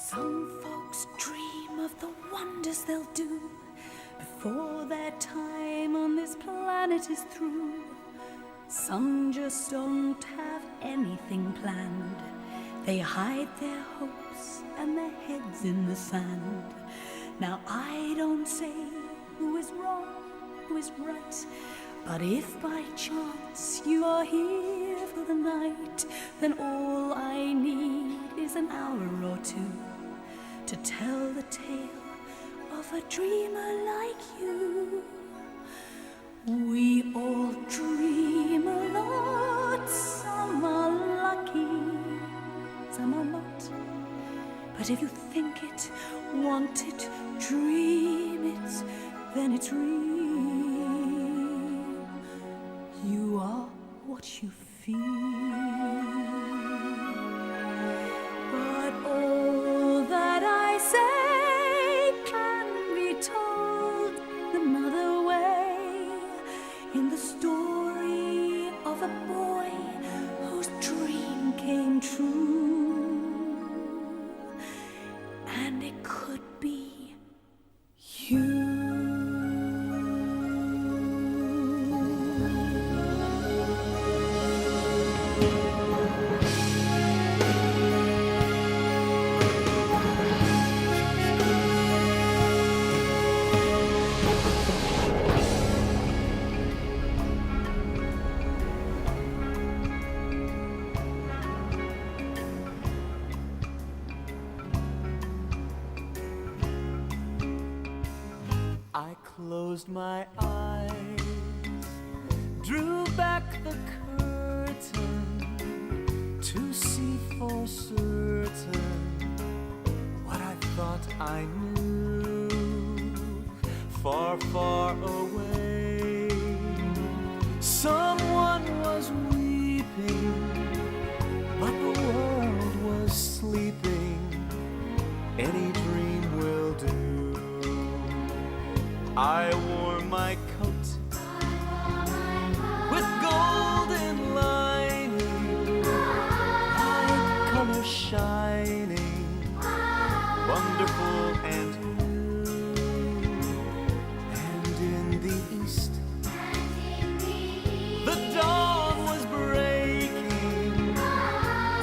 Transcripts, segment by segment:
Some folks dream of the wonders they'll do before their time on this planet is through. Some just don't have anything planned. They hide their hopes and their heads in the sand. Now I don't say who is wrong, who is right, but if by chance you are here for the night, then all I need is an hour or two to tell the tale of a dreamer like you. We all dream a lot, some are lucky, some are not. But if you think it, want it, dream it, then it's real. You are what you feel. But all that I say can be told another way, in the story of a boy whose dream came true. And it could be you. Closed my eyes, drew back the curtain to see for certain what I thought I knew. Far, far away, someone was weeping, but the world was sleeping. Any dream will do. I wore my coat with golden lining, bright color shining, wonderful and new. And in the east, the dawn was breaking,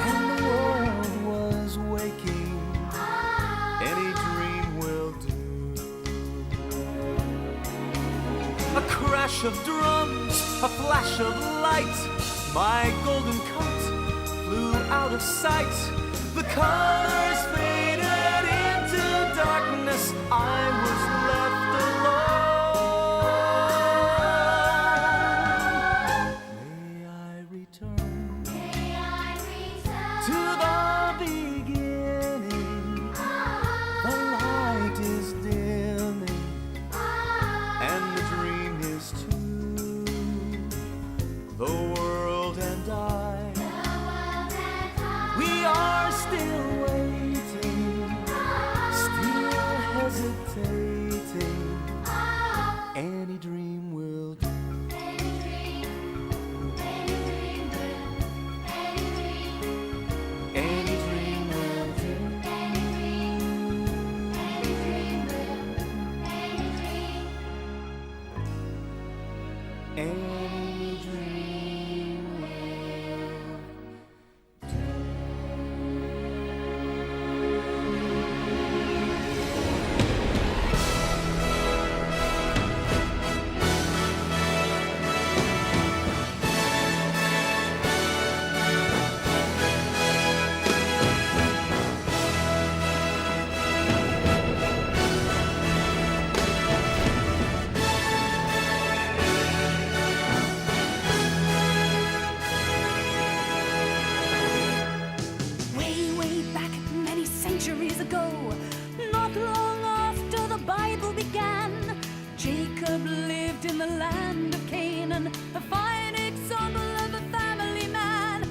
and the world was waking. Any dream will do. A crash of drums, a flash of light, my golden coat flew out of sight. The colors faded into darkness, I was left alone. May I return to the beginning, the light is dimming, and the dream is true. The world and I, we are still waiting, still hesitating. Any dream will do. Any dream will do. Any dream will Way, way back many centuries ago, not long after the Bible began, Jacob lived in the land of Canaan, a fine example of a family man.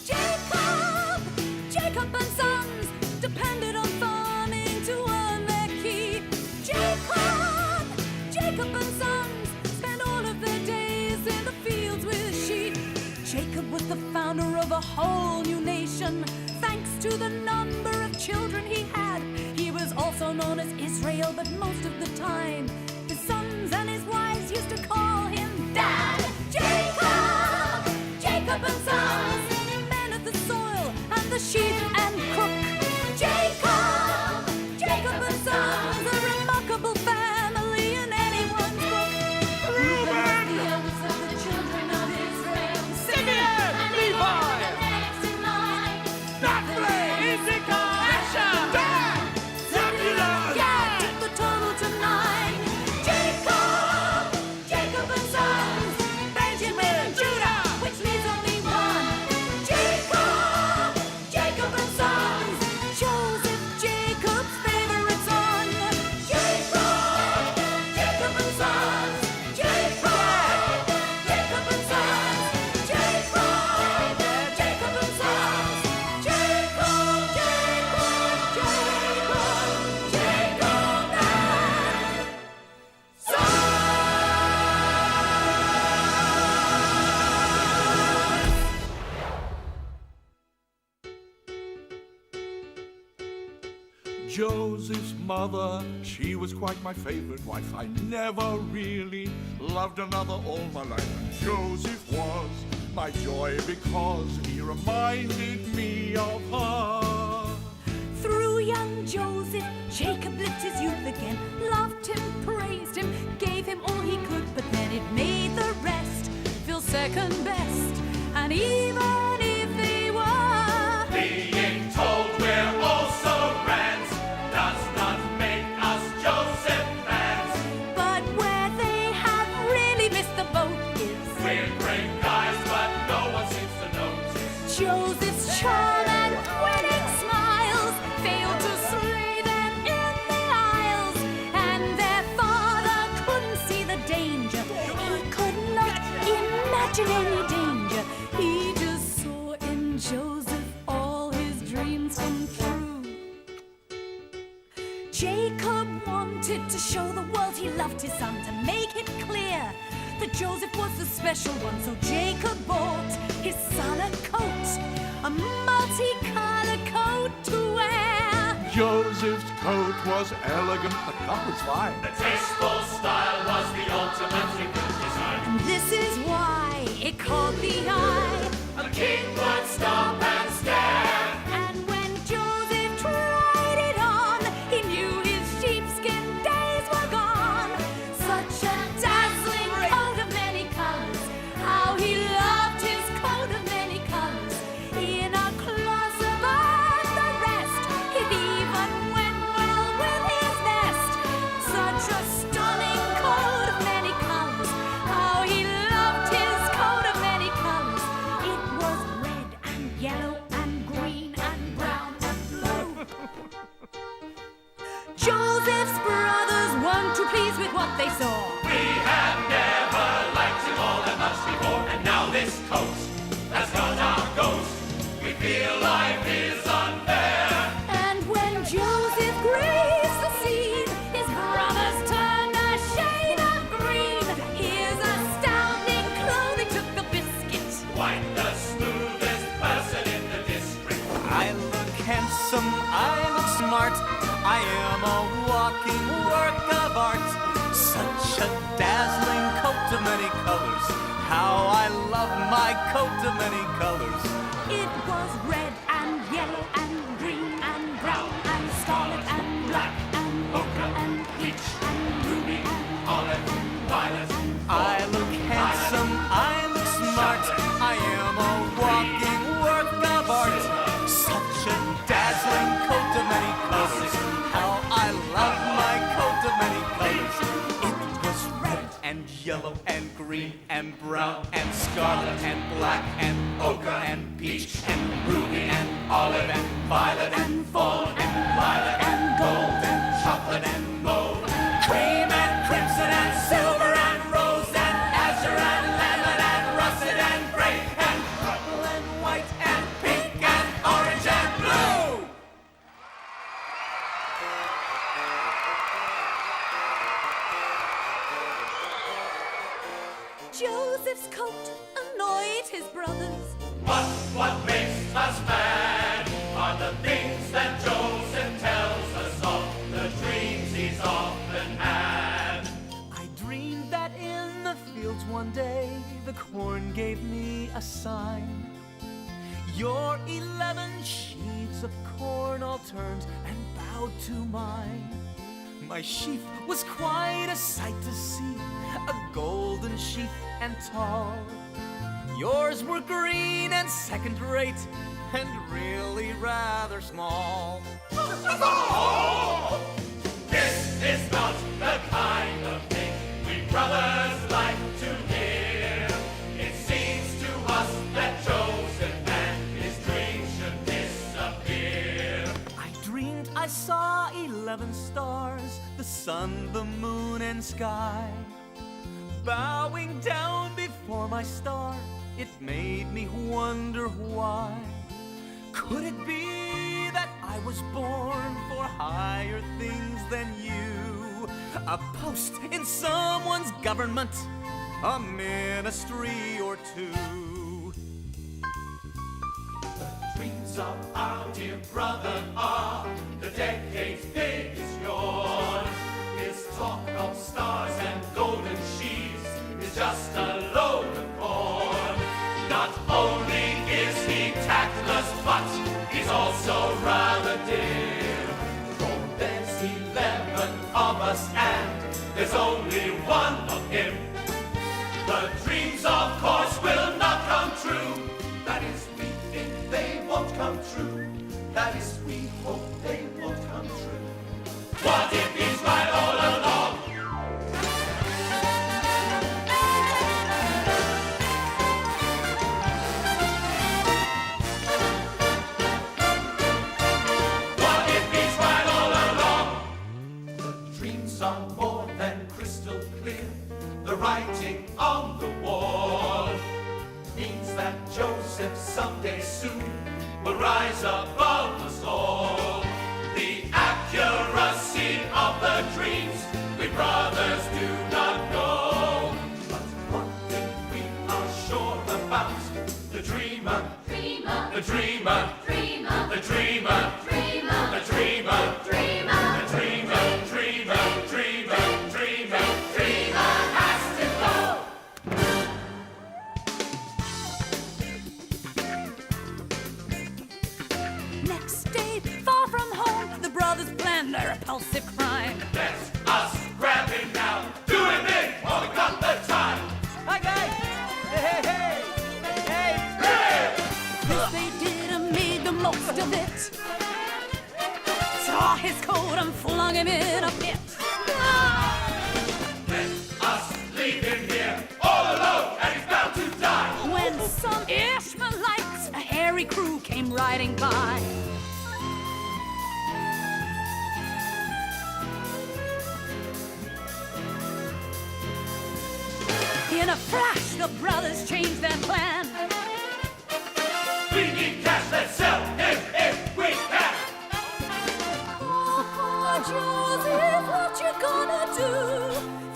Jacob, Jacob and sons depended on farming to earn their keep. Jacob, Jacob and sons spent all of their days in the fields with sheep. Jacob was the founder of a whole new nation, thanks to the number of children he had. well, but most of the time his sons and his wives used to call him Dad. Jacob, Jacob and Sons, men of the soil and the sheep and crook. Jacob, Jacob and Sons, a remarkable family in anyone's book. Reuben was the eldest of the children of Israel. Simeon, Levi, the next in line. Naphtali, Issachar, Asher, Dan, Zebulun. Yeah, took the total to 9. Jacob, Jacob and Sons, Benjamin and Judah, which leaves only one. Jacob, Jacob and Sons, Joseph, Jacob's favorite son. Jacob, Jacob and Sons, Jacob, Jacob and Sons, Jacob, Jacob and Sons, Jacob, Jacob and Joseph's mother, she was quite my favorite wife. I never really loved another all my life. And Joseph was my joy because he reminded me of her. Through young Joseph, Jacob lived his youth again, loved him, praised him, gave him all he could, but then it made the rest feel second best. And even if they were Being told we're also friends does not make us Joseph fans. but where they have really missed the boat is We're great guys, but no one seems to notice. Joseph's charm and winning smiles failed to slay them in the aisles, and their father couldn't see the danger. He could not imagine any danger. He just saw in Joseph all his dreams come true. Jacob wanted to show the world he loved his son, to make it clear that Joseph was the special one. So Jacob bought his son a coat, a multicolored coat to wear. Joseph's coat was elegant, the cut was fine. The tasteful style was the ultimate in good design. And this is why it caught the eye. A king would stop and stare. And when Joseph tried it on, he knew his sheepskin days were gone. Such a dazzling coat of many colors. How he loved his coat of many colors. In a class above the rest, it even went well with his vest. Such a stunning coat of many colors. How he loved his coat of many colors. It was red and yellow and green and brown and blue. Joseph's brothers weren't too pleased with what they saw. We have never liked him all that much before, and now this coat has got our ghost. We feel life is unfair. And when Joseph grieves the scene, his brothers turned a shade of green. His astounding clothing took the biscuit. Quite the smoothest person in the district. I look handsome, I look smart. I am a walking work of art. Such a dazzling coat of many colors. How I love my coat of many colors. It was red and yellow and green and brown and scarlet and black and ochre and peach and ruby and Olive, violet, I look handsome, I look smart. I am a walking work of art. Such a dazzling coat of many colors. How I love my coat of many colors. It was red and yellow and green and brown and scarlet and black and ochre and peach and ruby and olive and violet and fawn and lilac and gold and chocolate and mauve, cream and crimson and silver and rose and azure and lemon and russet and gray and purple and white and pink and orange and blue. Joseph's coat annoyed his brothers. But what makes us mad are the things that Joseph tells us of, the dreams he's on. gave me a sign. Your 11 sheaves of corn all turned and bowed to mine. My sheaf was quite a sight to see, a golden sheaf and tall. Yours were green and second-rate, and really rather small. This is not the kind of thing we brothers like to hear. It seems to us that Joseph and his dream should disappear. I dreamed I saw 11 stars, the sun, the moon, and sky. Bowing down before my star, it made me wonder why. Could it be that I was born for higher things than you? A post in someone's government, a ministry or two. The dreams of our dear brother are the decade's biggest yawn. His talk of stars and golden sheaves is just a load of corn. Not only is he tactless, but he's also rather dim. For there's 11 of us and there's only one of him. The dreams, of course, will not come true. That is, we think they won't come true. That is, we hope they won't come true. What if he's right all along? What if he's right all along? The dreams are more than crystal clear. The writing on the wall means that Joseph someday soon will rise above us all. The accuracy of the dreams we brothers do not know. But one thing we are sure about, the dreamer, the dreamer, the dreamer, the dreamer, the dreamer has to go. Next day, far from home, the brothers planned a repulsive crime. Let's us grab him now, do him in while we got the time. Hi guys! Hey, hey, hey! Hey! This they did and made the most of it. Tore his coat and flung him in a pit. Let us leave him here all alone and he's bound to die. When some Ishmaelites, a hairy crew, came riding by. In a flash, the brothers changed their plan. We need cash, let's sell him if we can. Oh, Joseph, what you gonna do?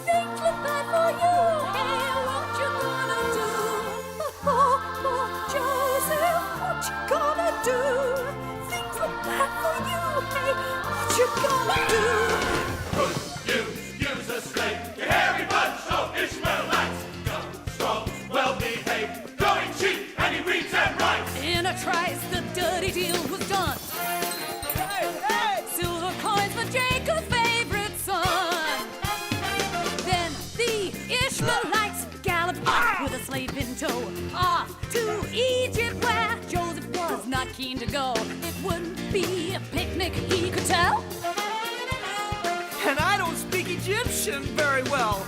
Things look bad for you. Hey, what you gonna do? Oh, Joseph, what you gonna do? Things look bad for you. Hey, what you gonna do? Could you use a slave? You hairy bunch of Ishmaelites. Young, strong, well-behaved, going cheap, and he reads and writes. In a trice, the dirty deal was done. Hey, hey! Silver coins for Jacob's favorite son. Then the Ishmaelites galloped off with a slave in tow, off to Egypt where Joseph was not keen to go. It wouldn't be a picnic, he could tell. And I don't speak Egyptian very well.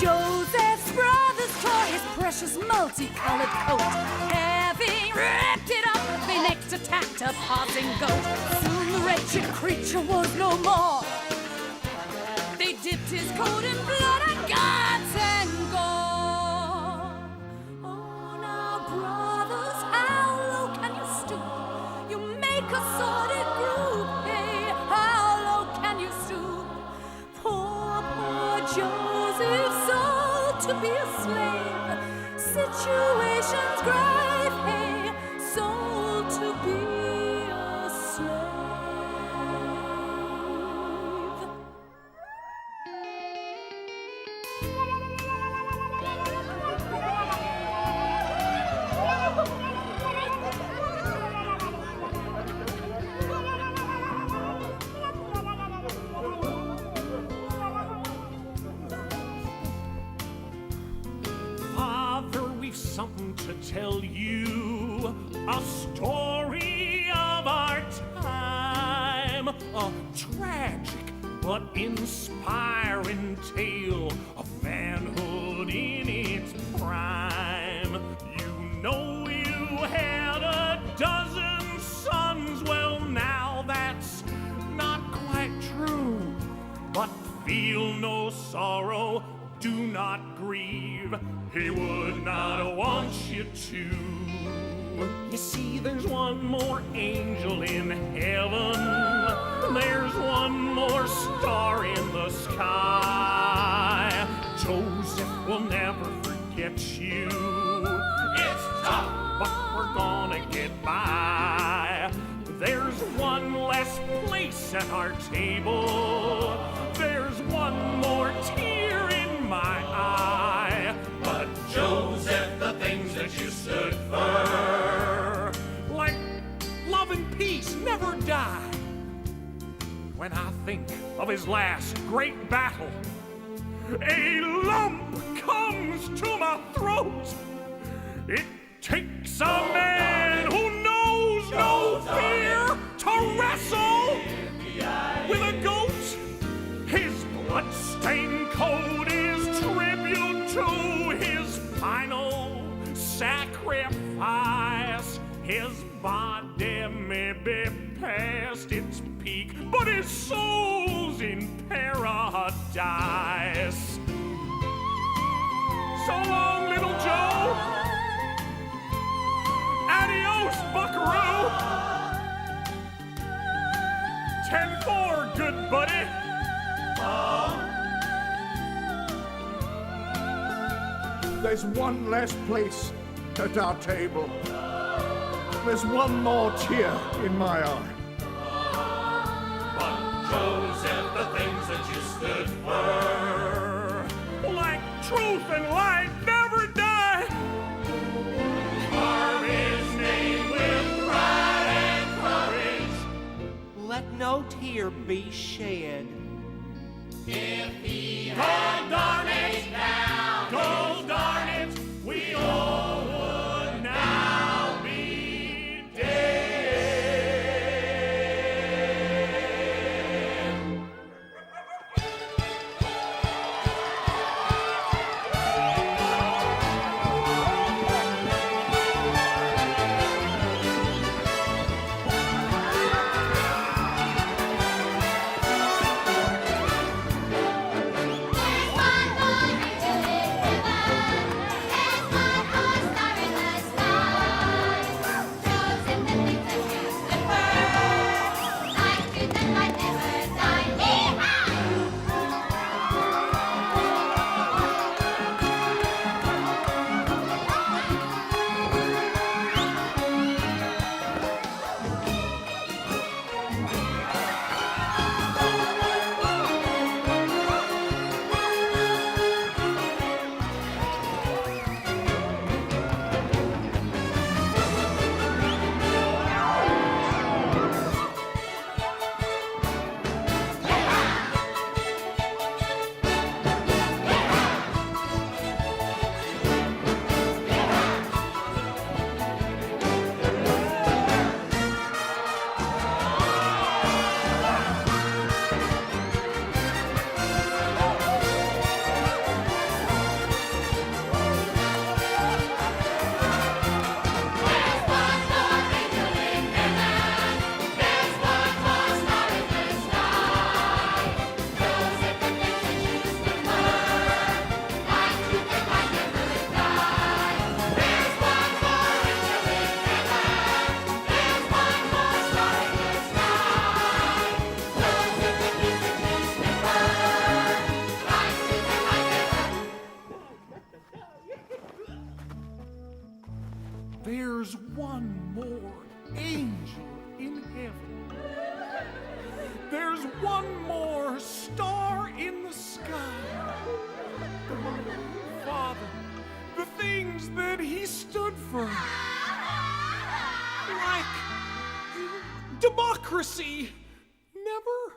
Joseph's brothers tore his precious multicolored coat. Having ripped it up, they next attacked a passing goat. Soon the wretched creature was no more. They dipped his coat in blood and guts and gore. Oh, now, brothers, how low can you stoop? You make a sordid group. Hey, how low can you stoop? Poor Joseph, sold to be a slave. Situation's grave. Hey, sold to be a slave. a tragic but inspiring tale of manhood in its prime. You know you had a dozen sons, well now that's not quite true. But feel no sorrow, do not grieve, he would not want you to. You see, there's one more angel in heaven, there's one more star in the sky. Joseph will never forget you. It's tough, but we're gonna get by. There's one less place at our table, there's one more tear in my eye. But Joseph, the things that you stood for, like love and peace, never die. When I think of his last great battle, a lump comes to my throat. It takes a man who knows no fear to wrestle with a goat. His blood-stained coat is tribute to his final sacrifice. His body may be past its peak, but his soul's in paradise. So long, little Joe. Adios, buckaroo. 10-4, good buddy. There's one less place at our table. There's one more tear in my eye. But Joseph, the things that you stood for, like truth and light, never die. Carve his name with pride and courage. Let no tear be shed. If he had done it now, Oh, darn it, we all would now be dead. There's one more angel in heaven. There's one more star in the sky. Father, the things that he stood for, like democracy, never.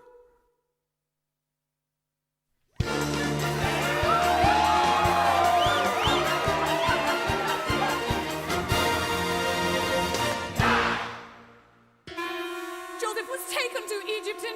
Joseph was taken to Egypt in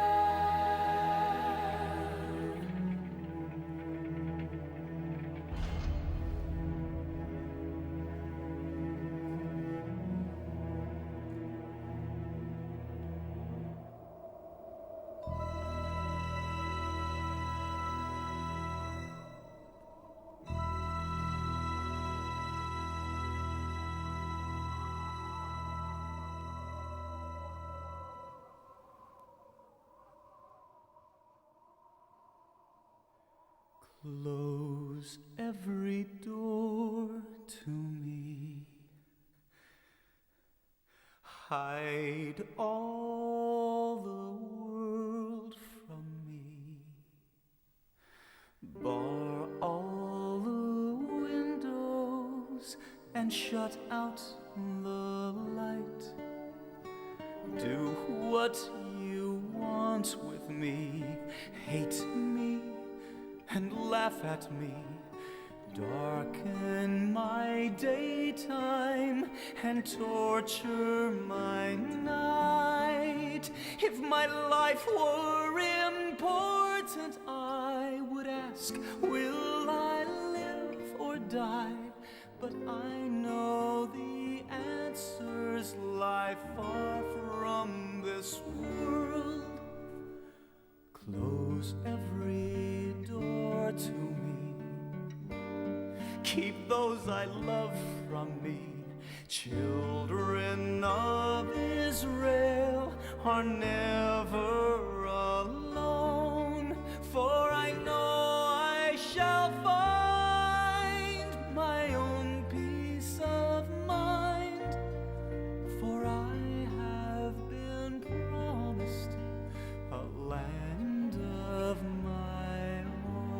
Close every door to me. Hide all the world from me. Bar all the windows and shut out the light. Do what you want with me. Hate me and laugh at me. Darken my daytime and torture my night. If my life were important, I would ask, will I live or die? But I know the answers lie far from this world. Close every door to me. Keep those I love from me. Children of Israel are never alone, for I know I shall find my own peace of mind, for I have been promised a land of my own.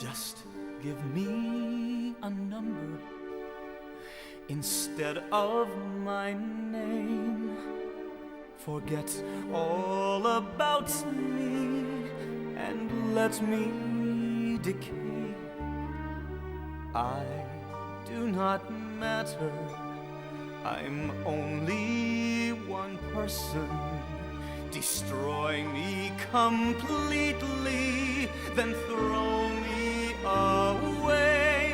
Just give me a number instead of my name. Forget all about me and let me decay. I do not matter. I'm only one person. Destroy me completely, then throw me away.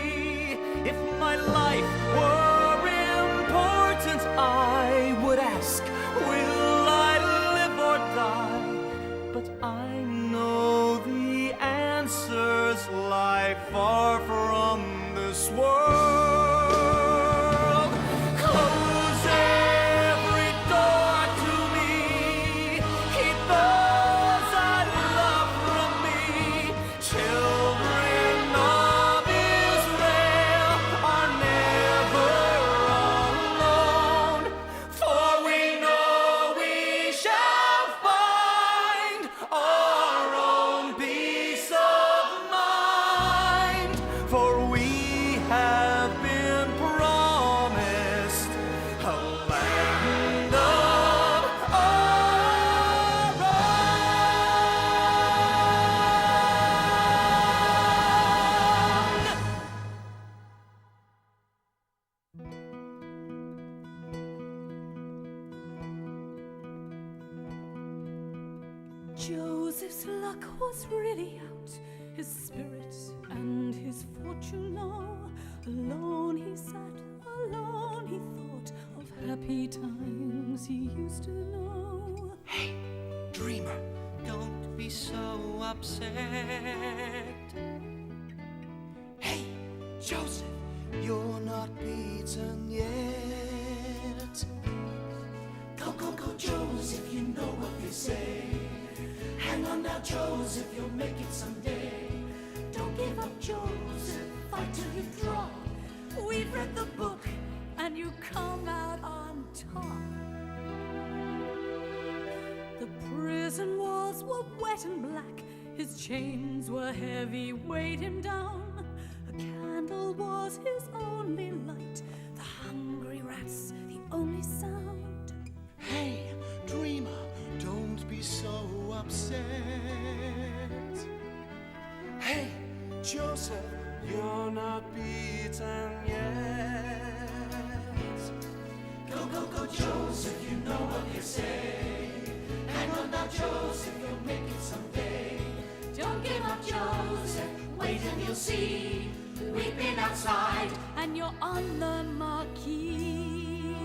If my life were important, I would ask, will I live or die? But I know the answers lie far from this world. Close every door to me. Keep those I love from me. Children of Israel are never alone, for we know we shall find our own peace of mind, for we have been promised a land of our own. Joseph's luck was really out, his spirit and his fortune low. Alone he sat, alone he thought of happy times he used to know. Hey, dreamer, don't be so upset. Hey, Joseph, you're not beaten yet. Go, go, go, Joseph, you know what they say. Hang on now, Joseph, you'll make it someday. Don't give up, Joseph, fight till you drop. We've read the book and you come out on top. The prison walls were wet and black, his chains were heavy, weighed him down. A candle was his only light, the hungry rats the only sound. Hey, dreamer, don't be so upset. Hey, Joseph, you're not beaten yet. Go, go, go, Joseph, you know what they say. Hang on now, Joseph, you'll make it someday. Don't give up, Joseph, wait and you'll see. We've been outside and you're on the marquee.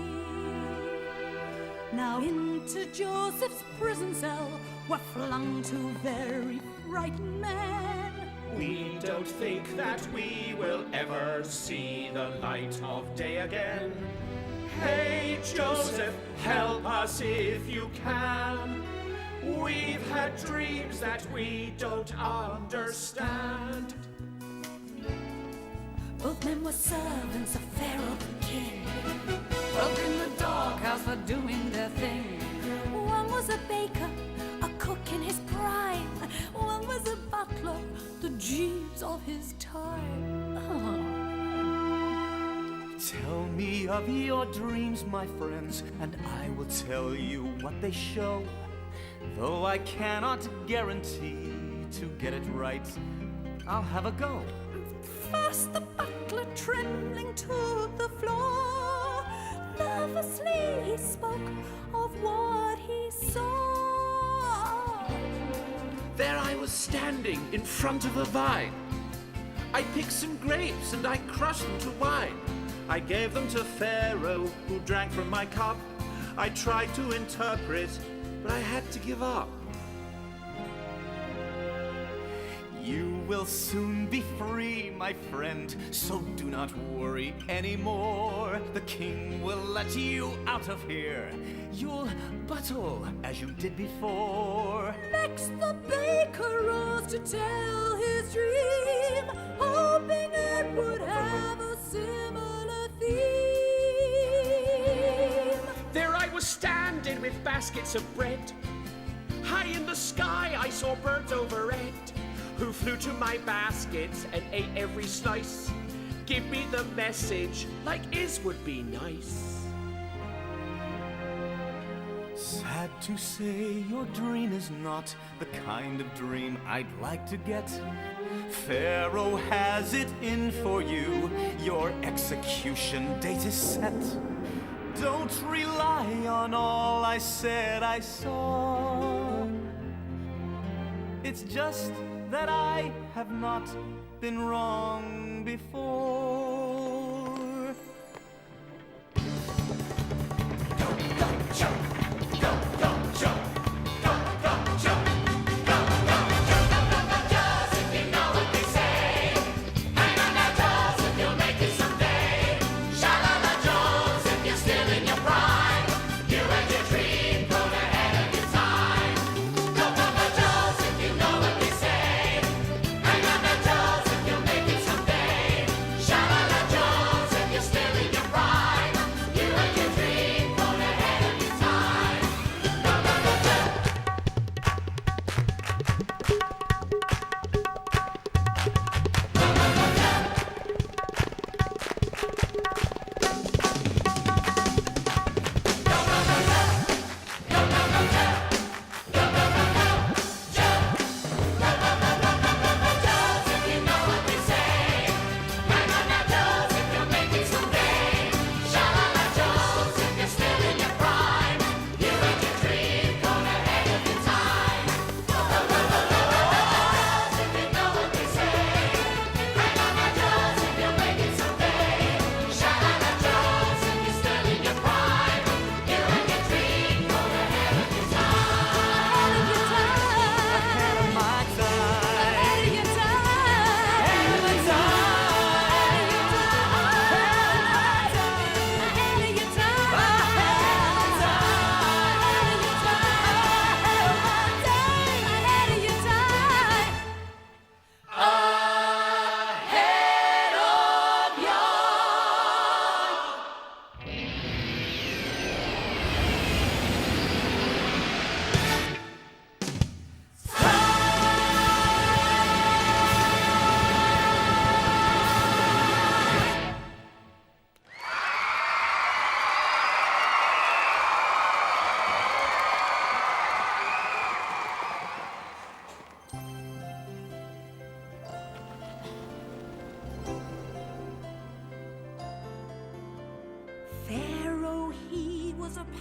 Now into Joseph's prison cell were flung two very frightened men. We don't think that we will ever see the light of day again. Hey, Joseph, help us if you can. We've had dreams that we don't understand. Both men were servants of Pharaoh the king, both in the doghouse for doing their thing. One was a baker, a cook in his prime. One was a butler, the Jeeves of his time. Tell me of your dreams, my friends, and I will tell you what they show. Though I cannot guarantee to get it right, I'll have a go. First the butler, trembling to the floor, nervously he spoke of what he saw. There I was standing in front of a vine. I picked some grapes and I crushed them to wine. I gave them to Pharaoh, who drank from my cup. I tried to interpret, but I had to give up. You will soon be free, my friend, so do not worry anymore. The king will let you out of here. You'll battle as you did before. Next the baker rose to tell his dream, hoping it would have a similar theme. There I was standing with baskets of bread. High in the sky I saw birds overhead, who flew to my baskets and ate every slice. Give me the message like is would be nice. Sad to say, your dream is not the kind of dream I'd like to get. Pharaoh has it in for you. Your execution date is set. Don't rely on all I said I saw. It's just that I have not been wrong before. Go, go, jump! Go, go, jump! Go, go, jump! Go, go, jump! Joseph, you know what they say. Hang on now, Joseph, you'll make it someday. Sha-la-la, Joseph, you're still in your prime. You and your dream going ahead of your time. Go, go, go, Joseph, you know what they say. Hang on now, Joseph, you'll make it someday. Sha-la-la, Joseph.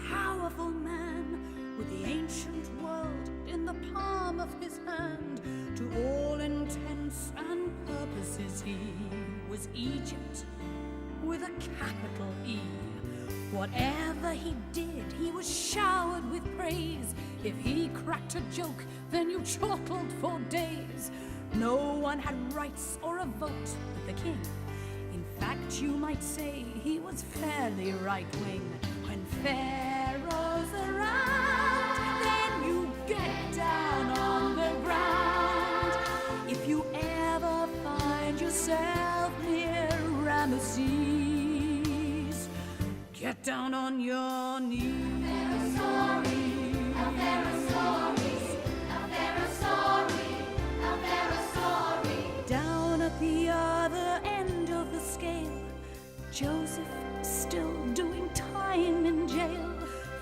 powerful man, with the ancient world in the palm of his hand. To all intents and purposes he was Egypt with a capital E. Whatever he did, he was showered with praise. If he cracked a joke, then you chortled for days. No one had rights or a vote but the king. In fact, you might say he was fairly right-wing. When Pharaoh's around, then you get down on the ground. If you ever find yourself near Ramesses, get down on your knees. Down at the other end of the scale, Joseph still doing time in jail.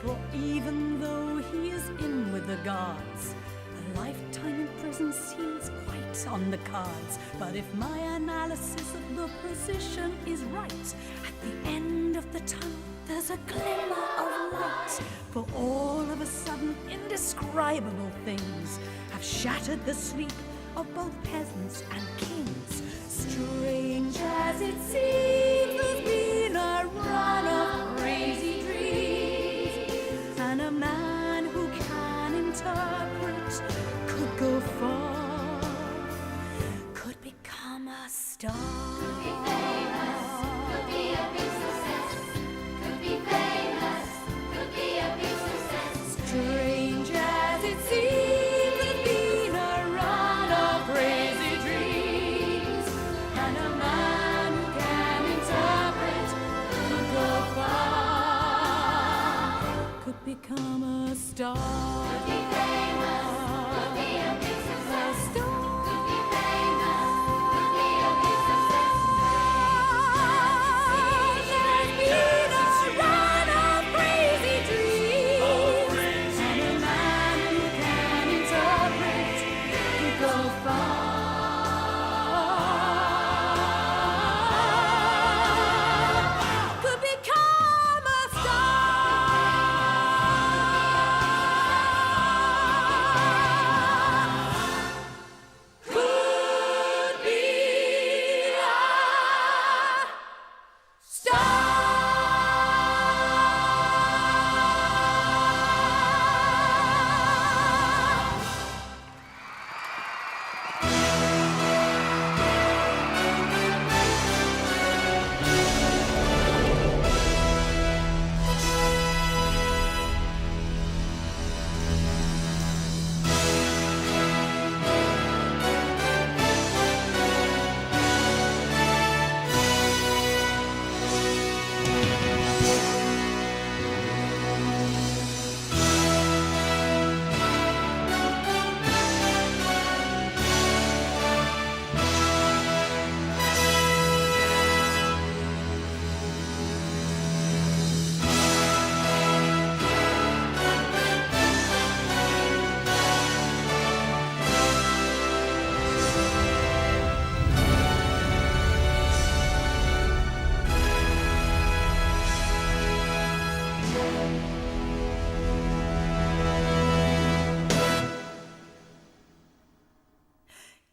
For even though he is in with the guards, a lifetime in prison seems quite on the cards. But if my analysis of the position is right, at the end of the tunnel there's a glimmer of light. For all of a sudden indescribable things have shattered the sleep of both peasants and kings. Strange as it seems, there's been a run of crazy dreams, and a man who can interpret could go far, could become a star. Could be famous, could be a big success. Could be famous, could be a big success. Strange as it seems, there's been a run of crazy dreams, and a man who can interpret could go far, could become a star. Could be famous, could be a big success. Could be famous, could be a big success. There's been a run of crazy dreams, and a man who can interpret could go far, could become a star. Could be a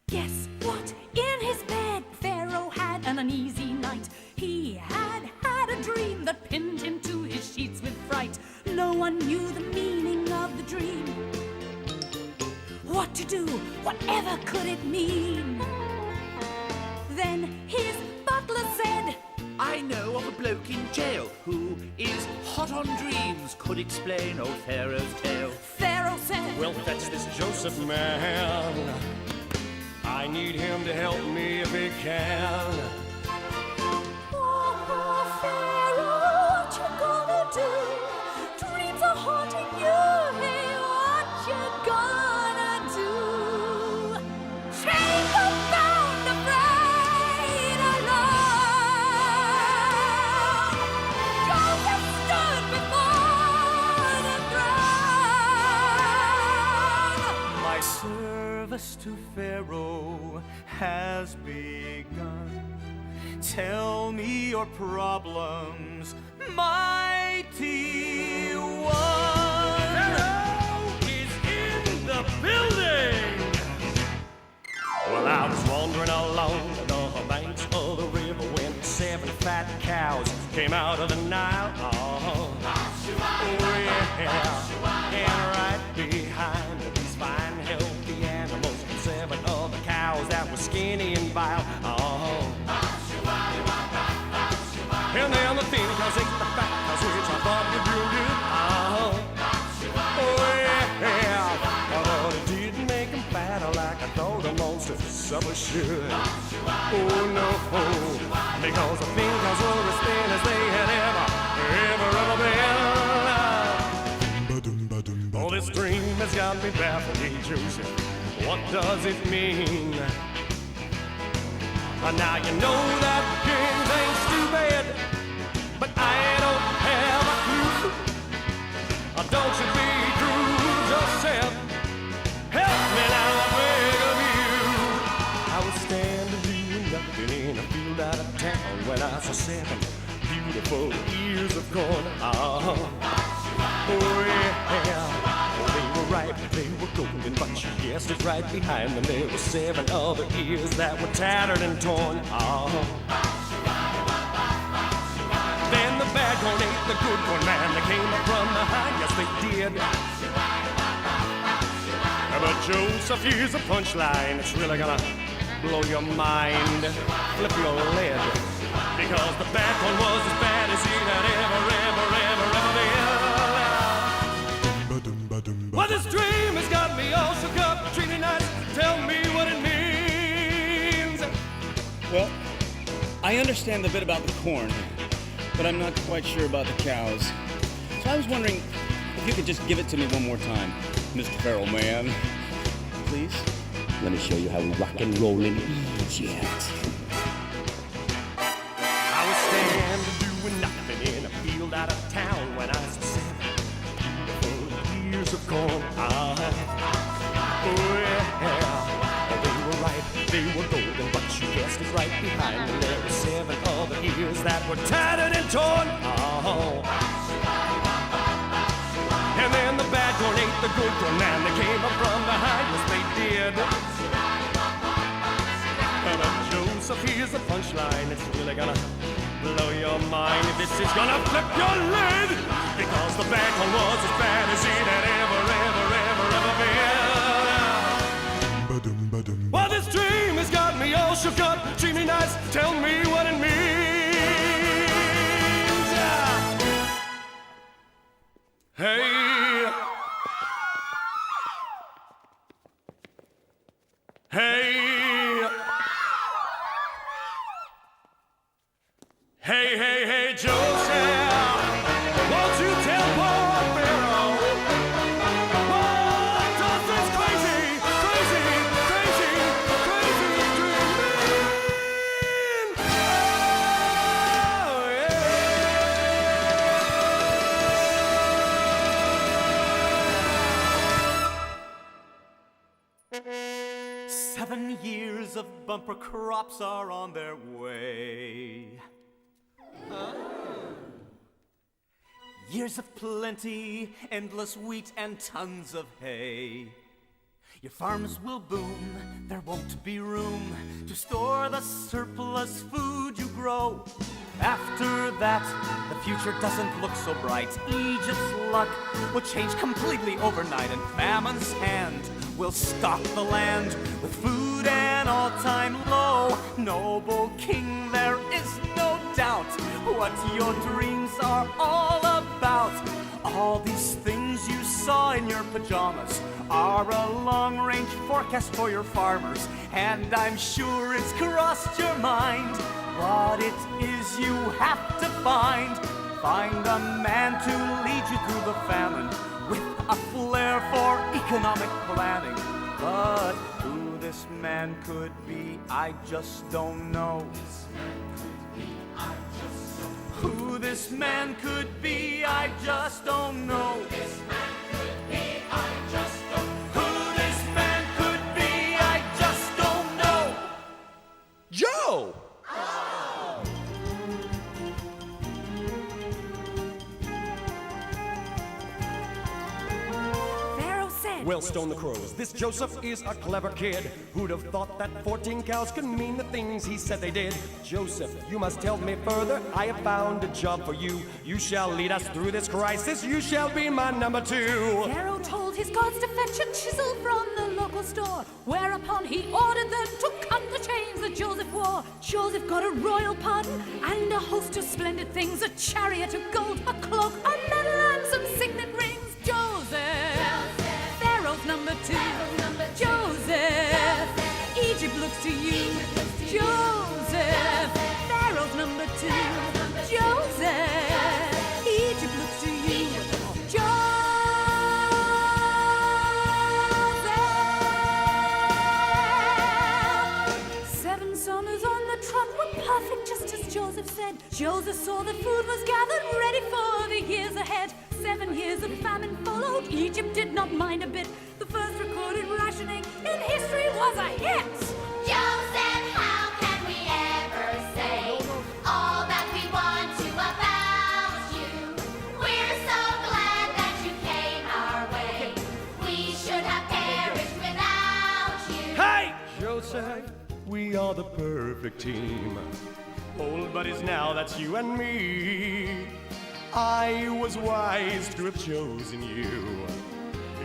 Guess what? In his bed, Pharaoh had an uneasy night. He had a dream that pinned him to his sheets with fright. No one knew the meaning of the dream. What to do? Whatever could it mean? Then his butler said, I know of a bloke in jail who is hot on dreams, could explain old Pharaoh's tale. Pharaoh said, Well, fetch this Joseph man. I need him to help me if he can. Oh, Pharaoh, what you gonna do? Dreams are haunting you. Hey, what you gonna do? Shake the bound, afraid, alone. Joseph stood before the throne. My service to Pharaoh has begun. Tell me your problems, mighty one. Pharaoh is in the building! Well, I was wandering along the banks of the river when 7 fat cows came out of the Nile. Oh, yeah. And right behind these fine, healthy animals, 7 other cows that were skinny and vile. Oh. And then the thin cows ate the fat cows, which I thought were real good. Oh, yeah. But it didn't make them fatter like I thought the most of summer should. Oh, no. Because the thin cows were as thin as they had ever been. Oh, this dream has got me baffled, hey, Joseph. What does it mean? Now you know that kings ain't stupid, but I don't have a clue. Don't you be true, Joseph. Help me now, I beg of you. I was standing doing nothing in a field out of town when I saw 7 beautiful ears of corn. Oh, yeah. They were ripe, they were golden, but you guessed it, right behind them there were 7 other ears that were tattered and torn. Oh. Then the bad corn ate the good corn, man. They came up from behind, yes they did. But Joseph, here's a punchline. It's really gonna blow your mind, flip your lid. Because the bad corn was as bad as he had ever been. Well, this dream has got me all shook up. Treat me nice, tell me what it means. Well, I understand the bit about the corn, but I'm not quite sure about the cows. So I was wondering if you could just give it to me one more time, Mr. Feral Man. Please? Let me show you how we rock and roll in Egypt. I was standing doing nothing in a field out of town when I saw 7 beautiful ears of corn. Oh, yeah. They were ripe, they were golden, but you guessed it, right behind them there were 7 other ears that were tattered and torn. Oh. And then the bad corn ate the good corn, man. They came up from behind, yes they did. But Joseph, here's the punchline. It's really gonna blow your mind. This is gonna flip your lid. Because the bad corn was as bad as it had ever been. Well, this dream has got me all shook up. Treat me nice, tell me what it means. Hey. Hey. Hey, hey, hey, Joseph, won't you tell poor Pharaoh what does this crazy dream mean? Oh, yeah. 7 years of bumper crops are on their way. Years of plenty, endless wheat and tons of hay. Your farms will boom, there won't be room to store the surplus food you grow. After that, the future doesn't look so bright. Egypt's luck will change completely overnight, and famine's hand will stock the land with food an all-time low. Noble king, there is no doubt what your dreams are all about. All these things you saw in your pajamas are a long-range forecast for your farmers, and I'm sure it's crossed your mind what it is you have to find. Find a man to lead you through the famine with a flair for economic planning. But who this man could be, I just don't know. Who this man could be, I just don't know. Who this man could be, I just don't know. Who this man could be, I just don't know. Joe! Oh. Well, stone the crows. This Joseph is a clever kid. Who'd have thought that 14 cows could mean the things he said they did? Joseph, you must tell me further. I have found a job for you. You shall lead us through this crisis. You shall be my number 2. Pharaoh told his guards to fetch a chisel from the local store, whereupon he ordered them to cut the chains that Joseph wore. Joseph got a royal pardon and a host of splendid things, a chariot of gold, a cloak, a medal, and some signet rings. Joseph, Pharaoh's number 2. Joseph, Egypt looks to you. Joseph, Pharaoh's number 2. Joseph, Egypt looks to you. Summers on the trot were perfect, just as Joseph said. Joseph saw the food was gathered, ready for the years ahead. 7 years of famine followed. Egypt did not mind a bit. The first recorded rationing in history was a hit. Joseph, how can we ever say all that we want to about you? We're so glad that you came our way. We should have perished without you. Hey! Joseph, we are the perfect team. Old buddies now, that's you and me. I was wise to have chosen you.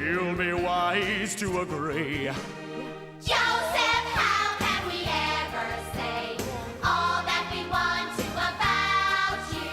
You'll be wise to agree. Joseph, how can we ever say all that we want to about you?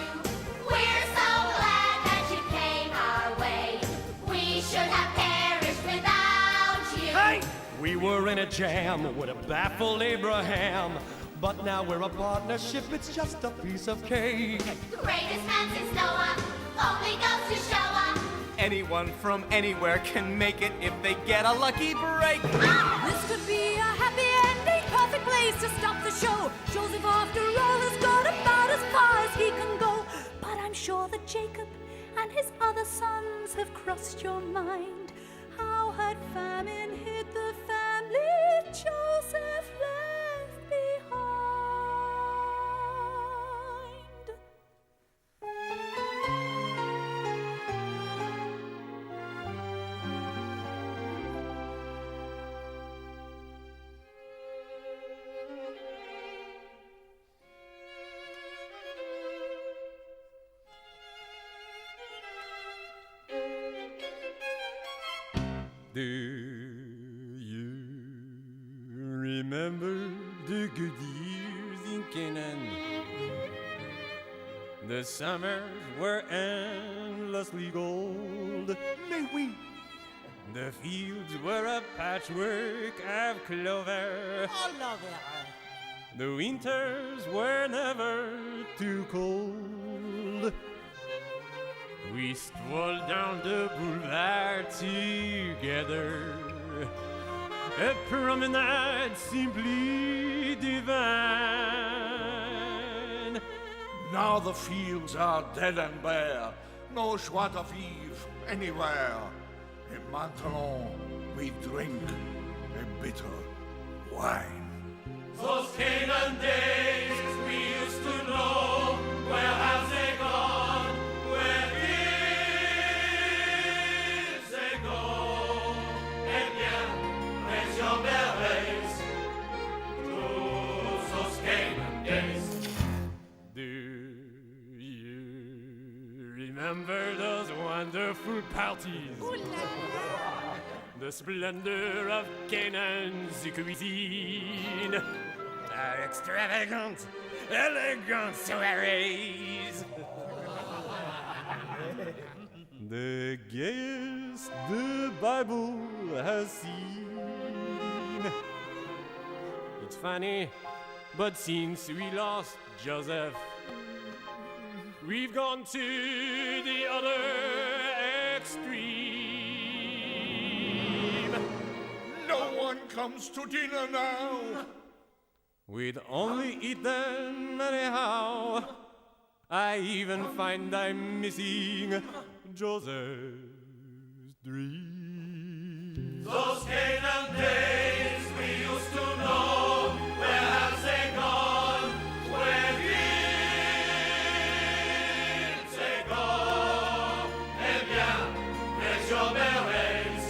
We're so glad that you came our way. We should have perished without you. Hey! We were in a jam, would have baffled Abraham. But now we're a partnership, it's just a piece of cake. The greatest man since Noah only goes to show up. Anyone from anywhere can make it if they get a lucky break. This could be a happy ending, perfect place to stop the show. Joseph, after all, has got about as far as he can go. But I'm sure that Jacob and his other sons have crossed your mind. How had famine hit the family Joseph left behind? Do you remember the good years in Canaan? The summers were endlessly gold. Mais oui. The fields were a patchwork of clover. Oh, lover. The winters were never too cold. We strolled down the boulevard together, a promenade simply divine. Now the fields are dead and bare, no joie de vivre anywhere. Et maintenant we drink a bitter wine. Those Canaan days we used to know, where have they gone? Where did they go? Eh bien, raise your berets to those Canaan days. Do you remember those wonderful parties? The splendor of Canaan's cuisine, our extravagant, elegant soirees. The gayest the Bible has seen. It's funny, but since we lost Joseph, we've gone to the other extreme. No one comes to dinner now. We'd only eat them anyhow. I even find I'm missing Joseph's dream. Those Canaan days we used to know, where have they gone? Where did they go? Eh bien, raise your berets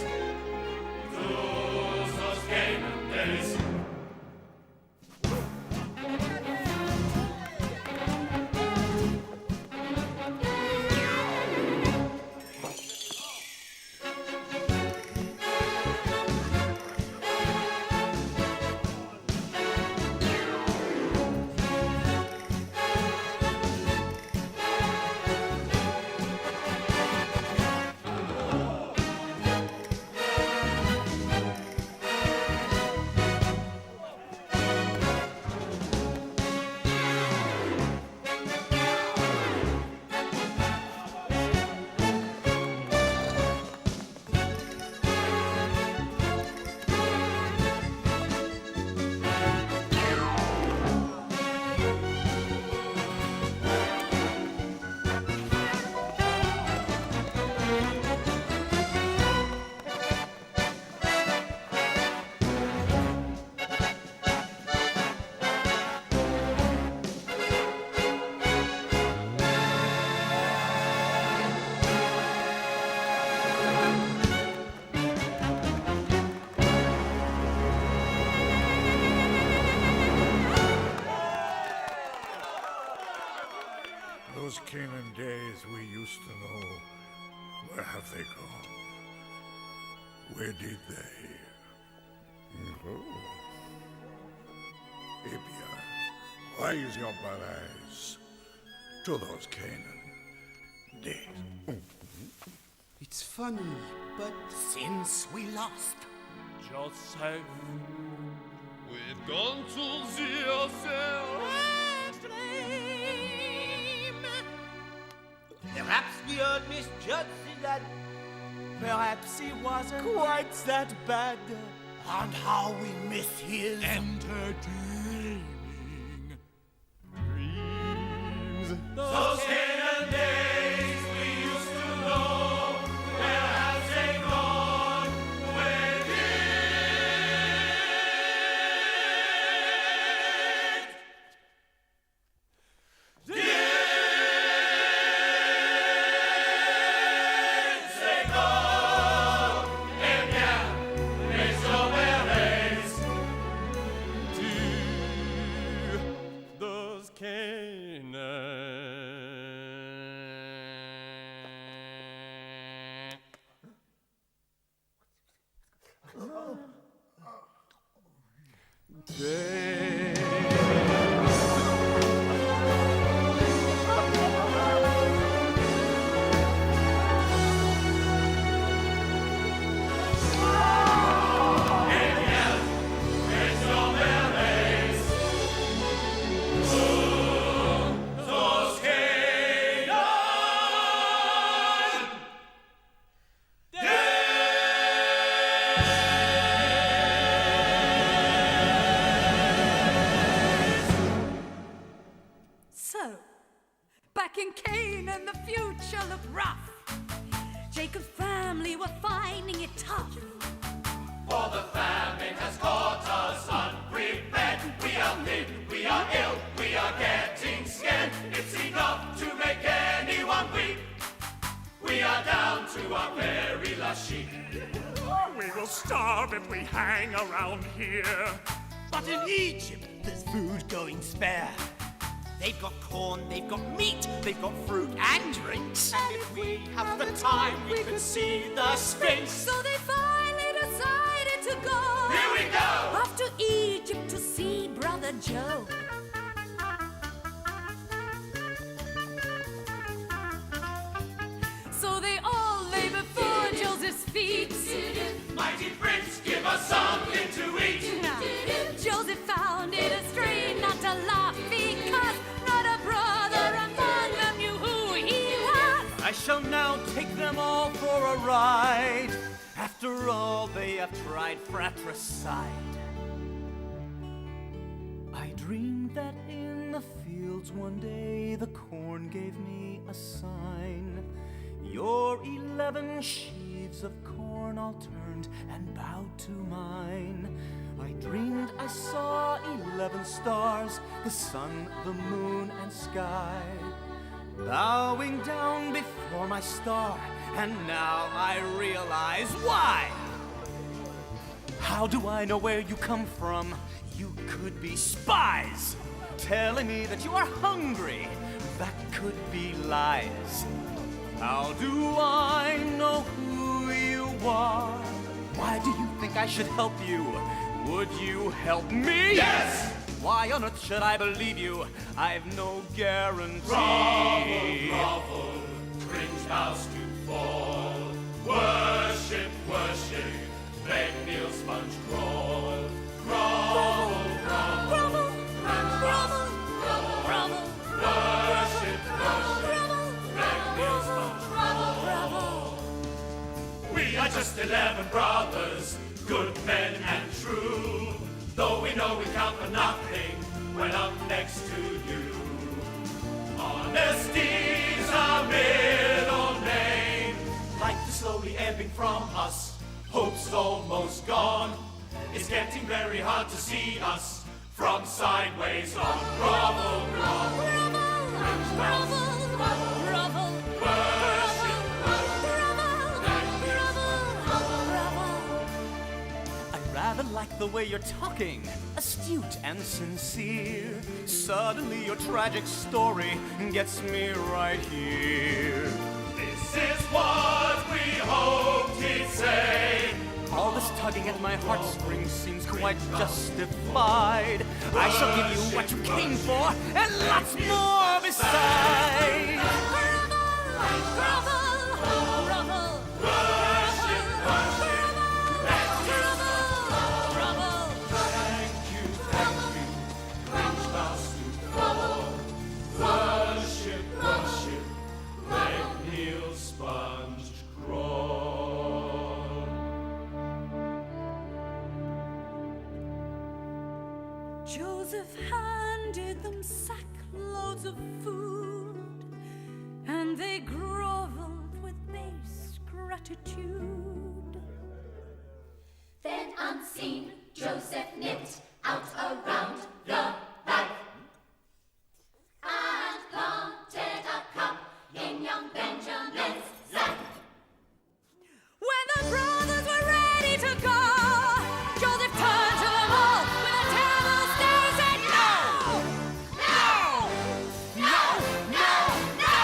Those Canaan days we used to know, where have they gone? Where did they go? Ibia, raise your eyes to those Canaan days. It's funny, but since we lost Joseph, we've gone to see ourselves. Perhaps the old misjudged that. Perhaps he wasn't quite that bad. And how we miss his Entertaining Dreams. Those Canaan days we used to know, where have they gone? Where did they go? Eh bien, les obéis. To those So, back in Canaan, the future looked rough. Jacob's family were finding it tough. For the famine has caught us unprepared. We are thin, we are ill, we are getting scared. It's enough to make anyone weep. We are down to our very last sheep. We will starve if we hang around here. But in Egypt, there's food going spare. They've got corn, they've got meat, they've got fruit and drinks. And if we have the time, we could see the Sphinx. So they finally decided to go. Here we go! Off to Egypt to see Brother Joe. So they all lay before Joseph's feet. Mighty Prince, give us something to eat. Now, Joseph found it a strain not to laugh because not a brother among them knew who he was. I shall now take them all for a ride. After all, they have tried fratricide. I dreamed that in the fields one day the corn gave me a sign. Your 11 sheaves of corn all turned and bowed to mine. I dreamed I saw 11 stars, the sun, the moon, and sky, bowing down before my star, and now I realize why. How do I know where you come from? You could be spies, telling me that you are hungry. That could be lies. How do I know who you are? Why do you think I should help you? Would you help me? Yes! Why on earth should I believe you? I've no guarantee. Grovel, grovel, cringe house to fall. Worship, worship, beg, kneel, sponge, crawl. Grovel, grovel, Grovel, grovel, grovel, worship, worship, beg, kneel, sponge, grovel. We are just 11 brothers, good men and true. Though we know we count for nothing when up next to you. Honesty's our middle name. Life is slowly ebbing from us. Hope's almost gone. It's getting very hard to see us from sideways on. Grovel, grovel, cringe house, Grovel, worship, grovel, grovel. I rather like the way you're talking, astute and sincere. Suddenly your tragic story gets me right here. This is what we hoped he'd say. All this tugging at my heartstrings seems quite justified. I shall give you what you came for, and lots more besides. Joseph handed them sackloads of food, and they groveled with base gratitude. Then unseen, Joseph nipped out around the back and planted a cup in young Benjamin's sack. When the brothers were ready to go, Joseph turned to them all with a terrible stare and said, "No! No! No! No! No!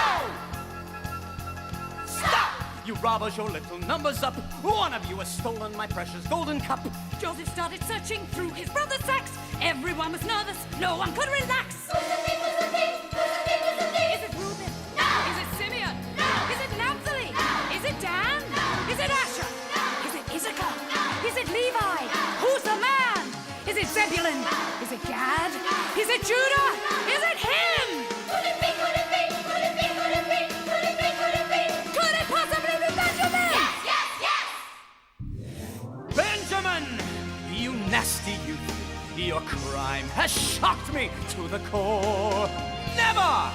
Stop! You robbers, your little number's up. One of you has stolen my precious golden cup." Joseph started searching through his brother's sacks. Everyone was nervous. No one could relax. Who's the thief? Who's the thief? Who's the thief? Who's the thief? Is it Reuben? No! Is it Simeon? No! Is it Naphtali? No! Is it Dan? No! Is it Asher? No! Is it Issachar? No! Is it Levi? No! Who's the man? Is it Zebulun? Is it Gad? Is it Judah? Is it him? Could it be? Could it be? Could it be? Could it be? Could it be? Could it be? Could it possibly be Benjamin? Yes! Yes! Yes! Benjamin, you nasty youth, your crime has shocked me to the core. Never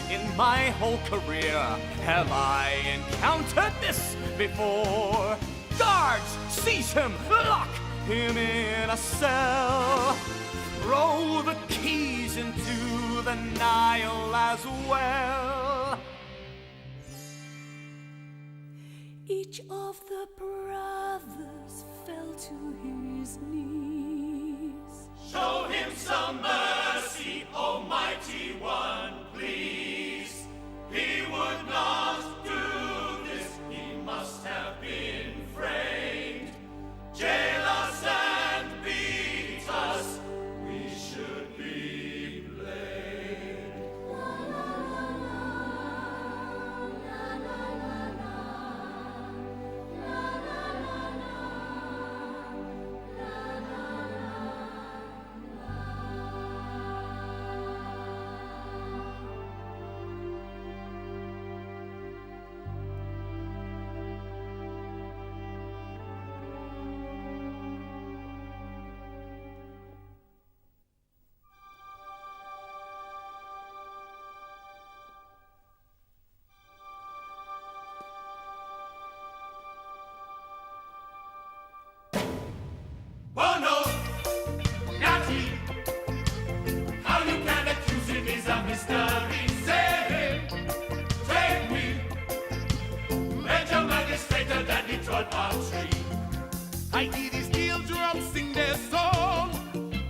in my whole career have I encountered this before. Guards, seize him, lock him in a cell. Throw the keys into the Nile as well. Each of the brothers fell to his knees. Show him some mercy, Almighty One, please. He would not do this, he must have been framed. Jail us and beat us, we should be blamed. Oh no, Natty, how you can accuse him is a mystery. Save him, take me. Benjamin is straighter than the 12-palm tree. I hear these steel drums sing their song.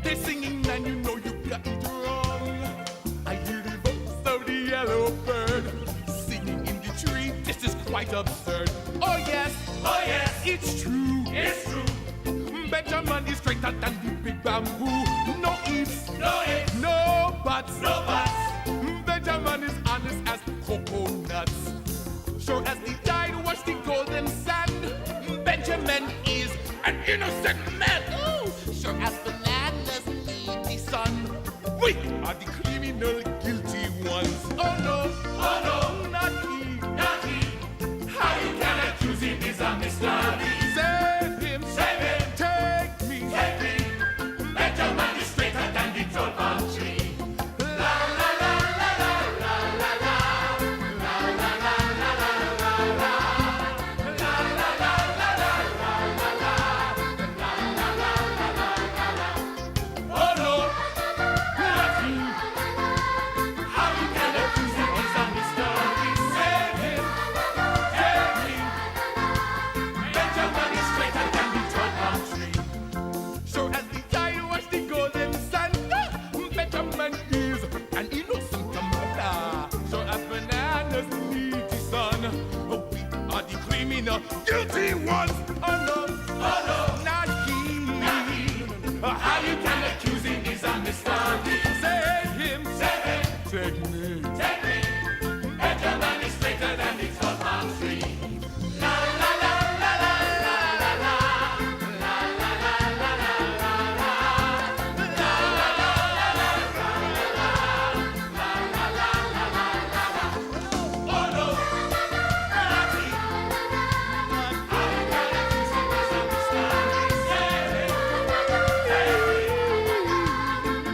They're singing and you know you got it wrong. I hear the voice of the yellow bird singing in the tree. This is quite absurd. Oh yes, it's true. It's true. Benjamin is straighter than the big bamboo. No ifs, No buts. Benjamin is honest as coconuts. Sure as the tide washed the golden sand, Benjamin is an innocent man. Ooh. Sure as the land doesn't need the sun, we are the criminal guilty ones. Oh no, not he. How you can accuse him is a mystery. Save him, take me. Benjamin is straighter than the 12-palm tree. Oh no, how you can accuse him is a mystery. take me. Take me. Benjamin is straighter than the 12-palm tree. La la la la la la la la. La la la la la la la. La la la la la la la. La la la la la la la. Oh no, not me. I got a music was in the sky.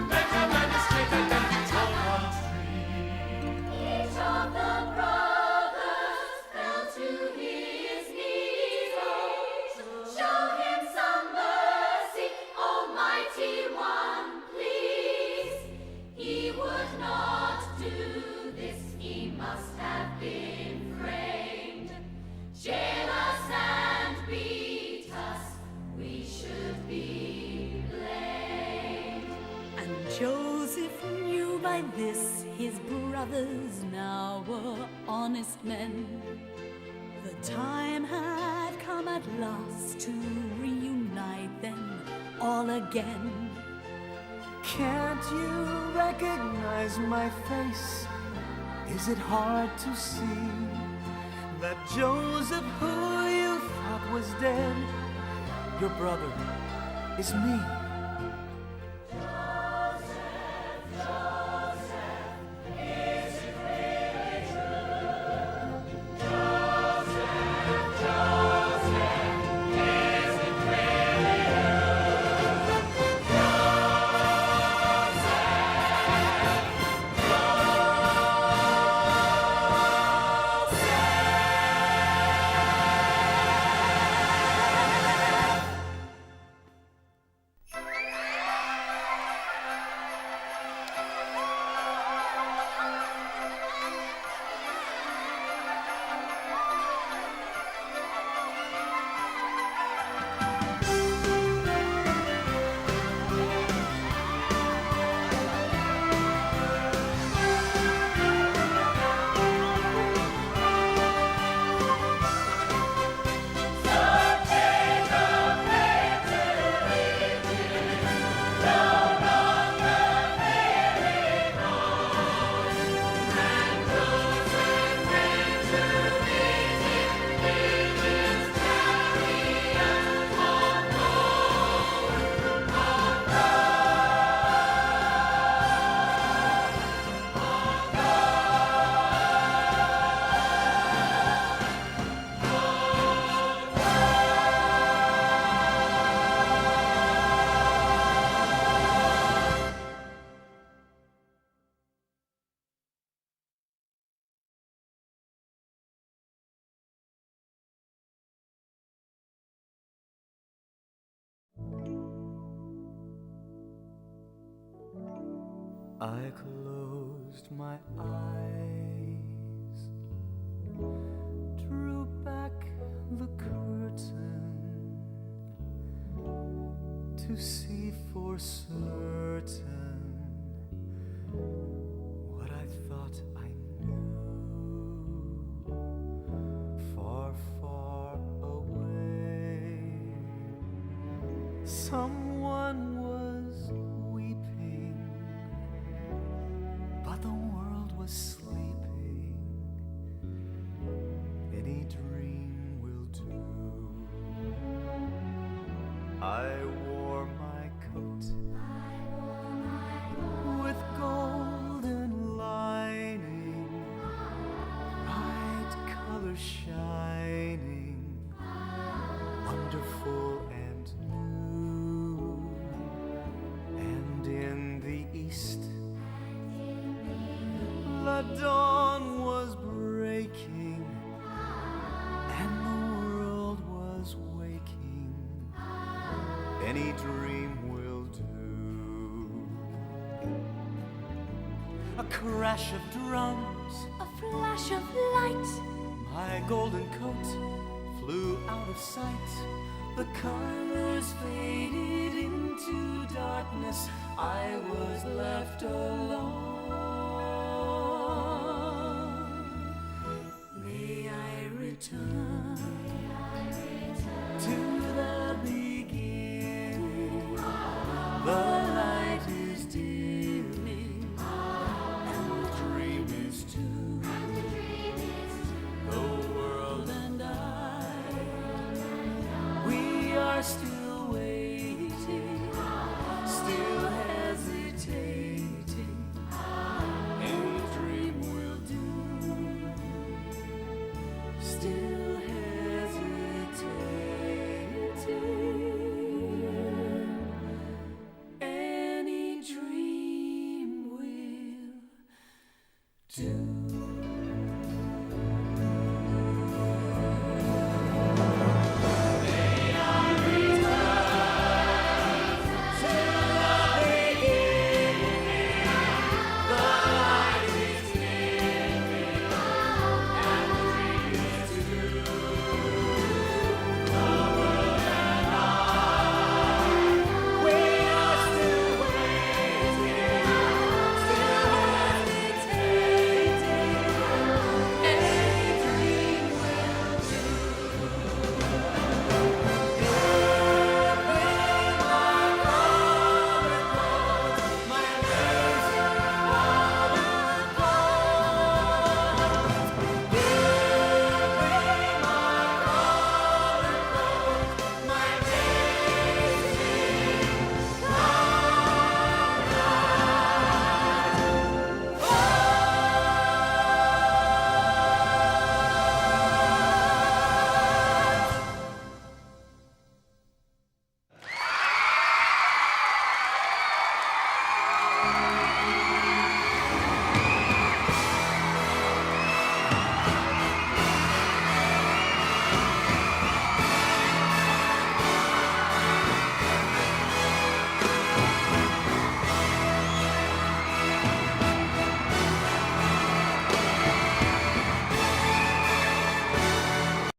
Benjamin is straighter than the 12-palm tree. Each of the brothers fell to his knees. Show him some mercy, Almighty One, please. He would not do this, he must have been framed. Jail us and beat us, we should be blamed. And Joseph knew by this his brothers now were honest men. The time had come at last to reunite them all again. Can't you recognize my face? Is it hard to see that Joseph, who you thought was dead, your brother is me? I closed my eyes, drew back the curtain to see for certain what I thought I knew. Far, far away, someone was weeping, but the world was sleeping. Any dream will do. I wore my coat with golden lining, bright colors shining, wonderful and new. And in the east, the dawn was breaking, and the world was waking. Any dream will do. A crash of drums, a flash of light. my golden coat flew out of sight. The colors faded into darkness. I was left alone. May I return to the beginning. The light is dimming, and do.